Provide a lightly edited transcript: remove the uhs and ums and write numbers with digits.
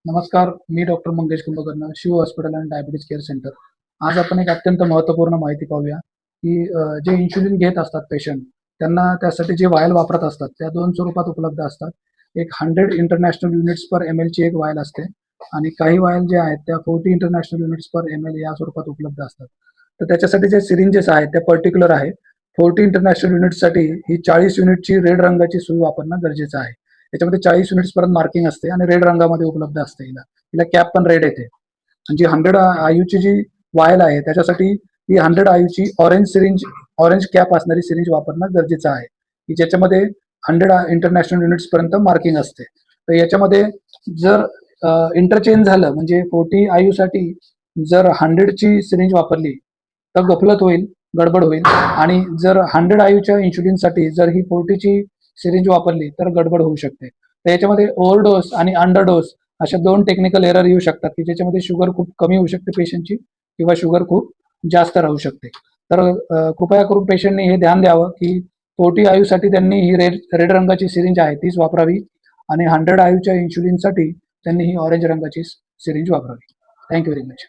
नमस्कार, मी doctor Mangesh Kumbhakarna, Shiv hospital and diabetes care centre. आज आपण एक अत्यंत महत्त्वपूर्ण माहिती पाहूया, की जे इन्शुलिन घेत असतात पेशंट, त्यांना त्यासाठी जे वायल वापरत असतात, त्या 2 स्वरूपात उपलब्ध असतात. एक 100 इंटरनॅशनल युनिट्स पर एमएलची एक वायल असते आणि काही वायल जे आहेत त्या 40 इंटरनॅशनल युनिट्स पर एमएल या स्वरूपात उपलब्ध असतात. तर त्याच्यासाठी जे सिरिंजेस आहेत ते पर्टिक्युलर आहे. 40 इंटरनॅशनल युनिट्ससाठी ही 40 युनिटची रेड रंगाची सुई वापरणं गरजेचं आहे. याच्यामध्ये 40 युनिट्स पर्यंत मार्किंग असते आणि रेड रंगामध्ये उपलब्ध असते. हिला कॅप पण रेड येते. आणि जी 100 आयूची जी वायल आहे त्याच्यासाठी ही 100 आयूची ऑरेंज कॅप असणारी सिरिंज वापरणं गरजेचं आहे, की ज्याच्यामध्ये 100 इंटरनॅशनल युनिट्स पर्यंत मार्किंग असते. तर याच्यामध्ये जर इंटरचेंज झालं म्हणजे 40 आयूसाठी जर 100 ची सिरिंज वापरली तर गफलत होईल, गडबड होईल. आणि जर 100 आयूच्या इन्शुलिनसाठी जर ही 40 ची सिरिंज वापरली तर गडबड होऊ शकते. तर याच्यामध्ये ओव्हरडोस आणि अंडरडोस अशा 2 टेक्निकल एरर येऊ शकतात, की ज्याच्यामध्ये शुगर खूप कमी होऊ शकते पेशंटची किंवा शुगर खूप जास्त राहू शकते. तर कृपया करून पेशंटने हे ध्यान द्यावं, की 40 आयूसाठी त्यांनी ही रेड रंगाची सिरिंज आहे तीच वापरावी आणि 100 आयूच्या इन्शुलिनसाठी त्यांनी ही ऑरेंज रंगाची सिरिंज वापरावी. Thank you very much.